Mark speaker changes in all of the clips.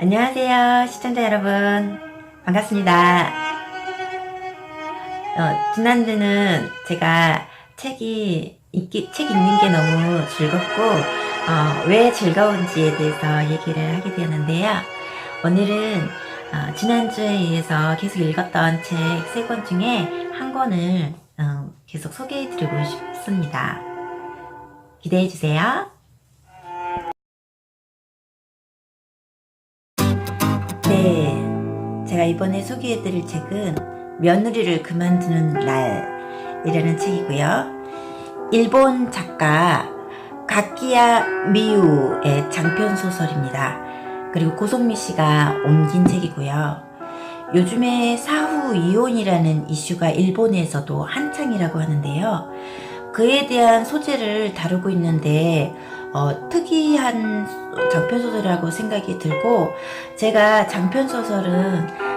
Speaker 1: 안녕하세요, 시청자 여러분. 반갑습니다. 지난주는 제가 책 읽는 게 너무 즐겁고, 왜 즐거운지에 대해서 얘기를 하게 되었는데요. 오늘은 지난주에 이어서 계속 읽었던 책 3권 중에 한 권을 계속 소개해드리고 싶습니다. 기대해주세요. 네, 제가 이번에 소개해드릴 책은 며느리를 그만두는 날이라는 책이고요. 일본 작가 가키야 미유의 장편소설입니다. 그리고 고성미 씨가 옮긴 책이고요. 요즘에 사후 이혼이라는 이슈가 일본에서도 한창이라고 하는데요. 그에 대한 소재를 다루고 있는데 특이한 장편소설이라고 생각이 들고, 제가 장편소설은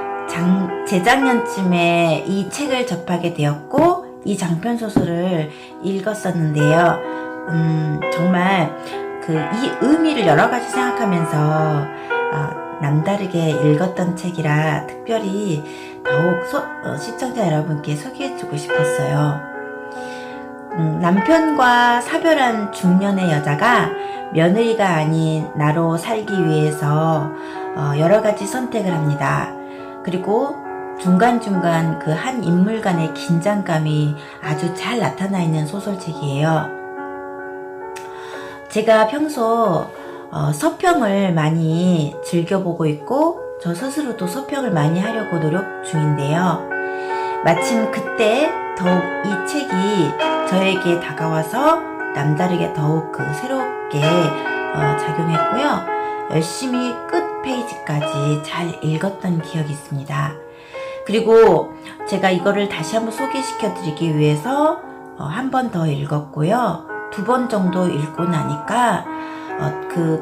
Speaker 1: 재작년쯤에 이 책을 접하게 되었고 이 장편소설을 읽었었는데요. 정말 이 의미를 여러가지 생각하면서 남다르게 읽었던 책이라 특별히 더욱 시청자 여러분께 소개해주고 싶었어요. 남편과 사별한 중년의 여자가 며느리가 아닌 나로 살기 위해서 여러가지 선택을 합니다. 그리고 중간중간 그 한 인물 간의 긴장감이 아주 잘 나타나 있는 소설책이에요. 제가 평소 서평을 많이 즐겨보고 있고 저 스스로도 서평을 많이 하려고 노력 중인데요. 마침 그때 더욱 이 책이 저에게 다가와서 남다르게 더욱 새롭게 작용했고요. 열심히 끝 페이지까지 잘 읽었던 기억이 있습니다. 그리고 제가 이거를 다시 한번 소개시켜 드리기 위해서 한 번 더 읽었고요. 2번 정도 읽고 나니까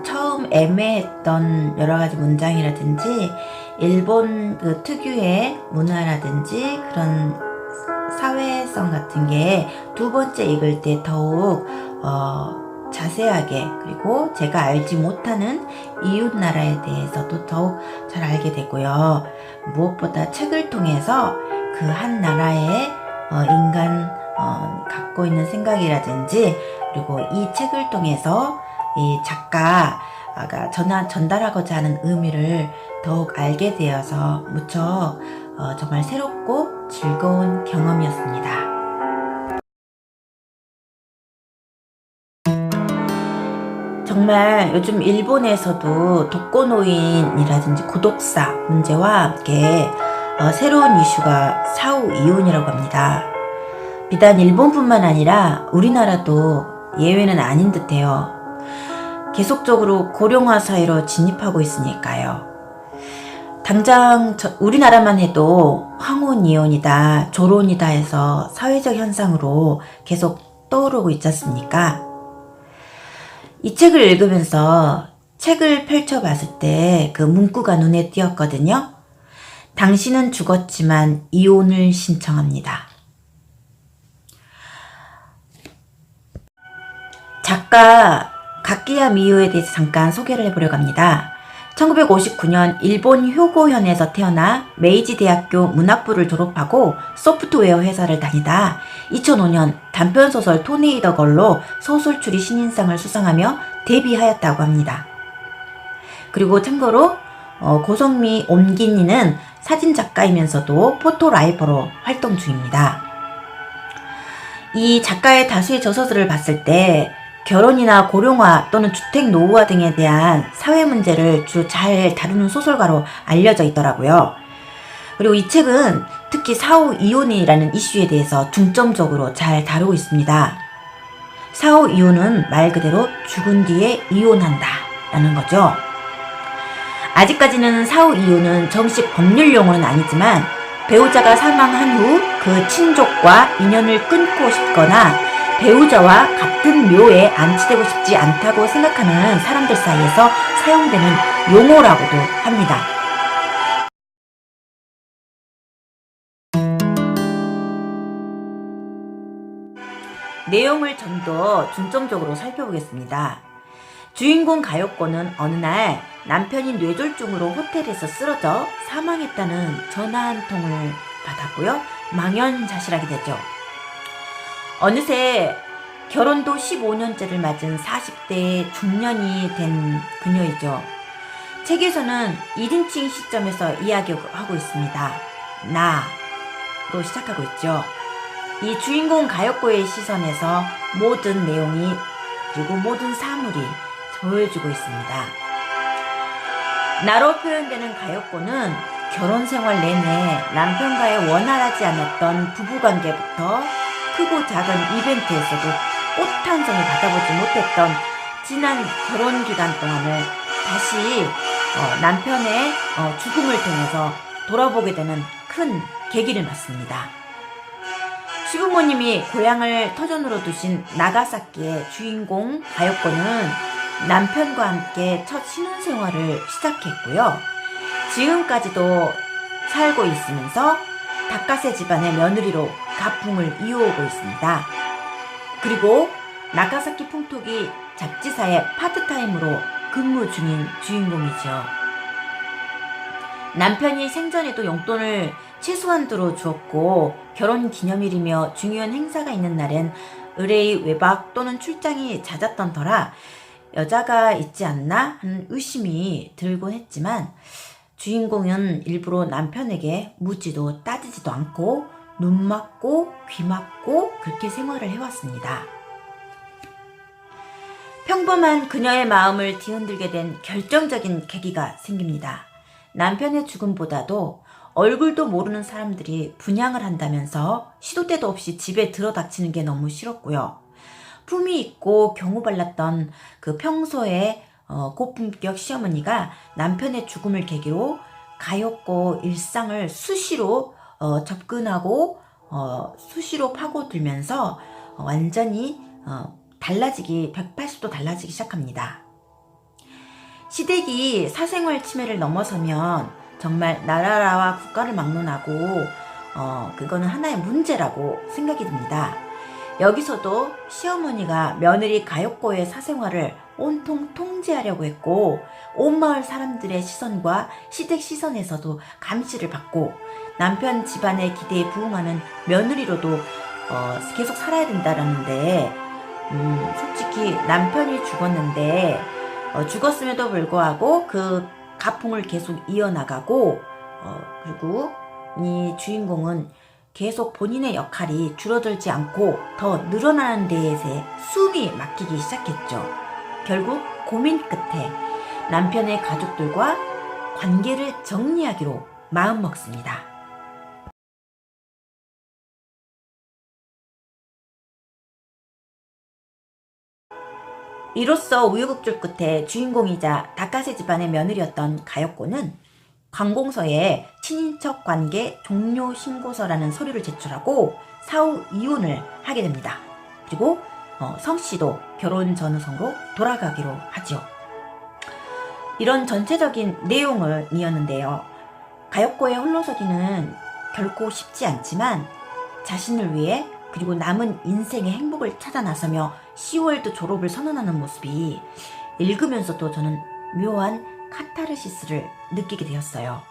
Speaker 1: 처음 애매했던 여러가지 문장이라든지 일본 특유의 문화라든지 그런 사회성 같은 게 2번째 읽을 때 더욱 자세하게, 그리고 제가 알지 못하는 이웃 나라에 대해서도 더욱 잘 알게 되고요. 무엇보다 책을 통해서 그 한 나라의 인간 갖고 있는 생각이라든지, 그리고 이 책을 통해서 이 작가가 전달하고자 하는 의미를 더욱 알게 되어서 무척 정말 새롭고 즐거운 경험이었습니다. 정말 요즘 일본에서도 독거노인이라든지 고독사 문제와 함께 새로운 이슈가 사후 이혼이라고 합니다. 비단 일본뿐만 아니라 우리나라도 예외는 아닌 듯해요. 계속적으로 고령화 사회로 진입하고 있으니까요. 당장 우리나라만 해도 황혼 이혼이다, 조론이다 해서 사회적 현상으로 계속 떠오르고 있지 않습니까? 이 책을 읽으면서 책을 펼쳐봤을 때 그 문구가 눈에 띄었거든요. 당신은 죽었지만 이혼을 신청합니다. 작가 가키야 미유에 대해서 잠깐 소개를 해보려고 합니다. 1959년 일본 효고현에서 태어나 메이지 대학교 문학부를 졸업하고 소프트웨어 회사를 다니다 2005년 단편소설 토네이더 걸로 소설출이 신인상을 수상하며 데뷔하였다고 합니다. 그리고 참고로 고성미 옴기니는 사진작가이면서도 포토라이터로 활동 중입니다. 이 작가의 다수의 저서들을 봤을 때 결혼이나 고령화 또는 주택 노후화 등에 대한 사회 문제를 주로 잘 다루는 소설가로 알려져 있더라고요. 그리고 이 책은 특히 사후 이혼이라는 이슈에 대해서 중점적으로 잘 다루고 있습니다. 사후 이혼은 말 그대로 죽은 뒤에 이혼한다 라는 거죠. 아직까지는 사후 이혼은 정식 법률 용어는 아니지만 배우자가 사망한 후 그 친족과 인연을 끊고 싶거나 배우자와 같은 묘에 안치되고 싶지 않다고 생각하는 사람들 사이에서 사용되는 용어라고도 합니다. 내용을 좀 더 중점적으로 살펴보겠습니다. 주인공 가요코는 어느 날 남편이 뇌졸중으로 호텔에서 쓰러져 사망했다는 전화 한 통을 받았고요. 망연자실하게 되죠. 어느새 결혼도 15년째를 맞은 40대의 중년이 된 그녀이죠. 책에서는 1인칭 시점에서 이야기하고 있습니다. 나로 시작하고 있죠. 이 주인공 가요코의 시선에서 모든 내용이 그리고 모든 사물이 보여주고 있습니다. 나로 표현되는 가요코는 결혼 생활 내내 남편과의 원활하지 않았던 부부관계부터 크고 작은 이벤트에서도 꽃 한 송이 받아보지 못했던 지난 결혼 기간 동안을 다시 남편의 죽음을 통해서 돌아보게 되는 큰 계기를 맞습니다. 시부모님이 고향을 터전으로 두신 나가사키의 주인공 가요코는 남편과 함께 첫 신혼생활을 시작했고요. 지금까지도 살고 있으면서 다카세 집안의 며느리로 가풍을 이어오고 있습니다. 그리고 나가사키 풍토기 잡지사의 파트타임으로 근무 중인 주인공이죠. 남편이 생전에도 용돈을 최소한 들어주었고 결혼 기념일이며 중요한 행사가 있는 날엔 의뢰의 외박 또는 출장이 잦았던 터라 여자가 있지 않나 하는 의심이 들곤 했지만 주인공은 일부러 남편에게 묻지도 따지지도 않고 눈 맞고 귀 맞고 그렇게 생활을 해왔습니다. 평범한 그녀의 마음을 뒤흔들게 된 결정적인 계기가 생깁니다. 남편의 죽음보다도 얼굴도 모르는 사람들이 분양을 한다면서 시도 때도 없이 집에 들어닥치는 게 너무 싫었고요. 품위 있고 경우 발랐던 그 평소의 고품격 시어머니가 남편의 죽음을 계기로 가엾고 일상을 수시로 접근하고 수시로 파고들면서 완전히 달라지기 180도 달라지기 시작합니다. 시댁이 사생활 침해를 넘어서면 정말 나라와 국가를 막론하고 그거는 하나의 문제라고 생각이 듭니다. 여기서도 시어머니가 며느리 가요코의 사생활을 온통 통제하려고 했고 온 마을 사람들의 시선과 시댁 시선에서도 감시를 받고 남편 집안의 기대에 부응하는 며느리로도 계속 살아야 된다라는데 솔직히 남편이 죽었는데 죽었음에도 불구하고 그 가풍을 계속 이어나가고 그리고 이 주인공은 계속 본인의 역할이 줄어들지 않고 더 늘어나는 데에 숨이 막히기 시작했죠. 결국 고민 끝에 남편의 가족들과 관계를 정리하기로 마음먹습니다. 이로써 우여곡절 끝에 주인공이자 다카세 집안의 며느리였던 가요코는 관공서에 친인척 관계 종료 신고서라는 서류를 제출하고 사후 이혼을 하게 됩니다. 그리고 성씨도 결혼 전후성으로 돌아가기로 하죠. 이런 전체적인 내용을 이었는데요. 가요코의 홀로서기는 결코 쉽지 않지만 자신을 위해 그리고 남은 인생의 행복을 찾아 나서며 10월드 졸업을 선언하는 모습이 읽으면서도 저는 묘한 카타르시스를 느끼게 되었어요.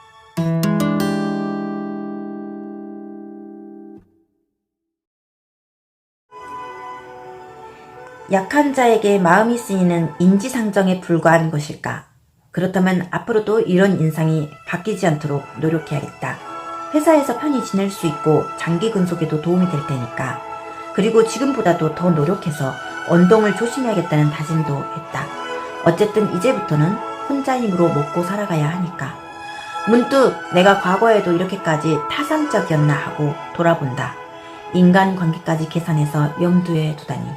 Speaker 1: 약한 자에게 마음이 쓰이는 인지상정에 불과한 것일까? 그렇다면 앞으로도 이런 인상이 바뀌지 않도록 노력해야겠다. 회사에서 편히 지낼 수 있고 장기 근속에도 도움이 될 테니까. 그리고 지금보다도 더 노력해서 언동을 조심해야겠다는 다짐도 했다. 어쨌든 이제부터는 혼자 힘으로 먹고 살아가야 하니까. 문득 내가 과거에도 이렇게까지 타산적이었나 하고 돌아본다. 인간관계까지 계산해서 염두에 두다니.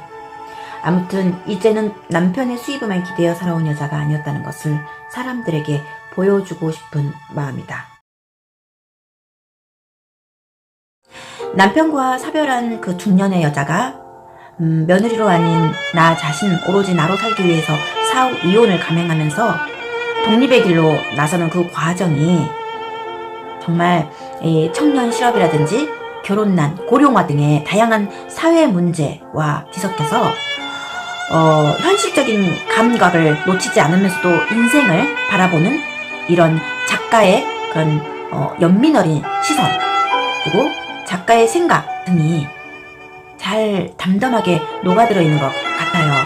Speaker 1: 아무튼 이제는 남편의 수입에만 기대어 살아온 여자가 아니었다는 것을 사람들에게 보여주고 싶은 마음이다. 남편과 사별한 그 중년의 여자가 며느리로 아닌 나 자신 오로지 나로 살기 위해서 사후 이혼을 감행하면서 독립의 길로 나서는 그 과정이 정말 청년 실업이라든지 결혼난, 고령화 등의 다양한 사회 문제와 뒤섞여서 현실적인 감각을 놓치지 않으면서도 인생을 바라보는 이런 작가의 그런 연민 어린 시선, 그리고 작가의 생각 등이 잘 담담하게 녹아들어 있는 것 같아요.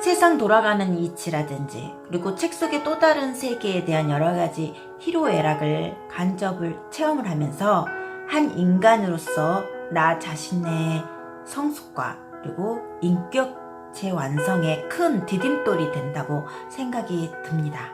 Speaker 1: 세상 돌아가는 이치라든지, 그리고 책 속의 또 다른 세계에 대한 여러 가지 희로애락을 간접을 체험을 하면서 한 인간으로서 나 자신의 성숙과 그리고 인격 재완성에 큰 디딤돌이 된다고 생각이 듭니다.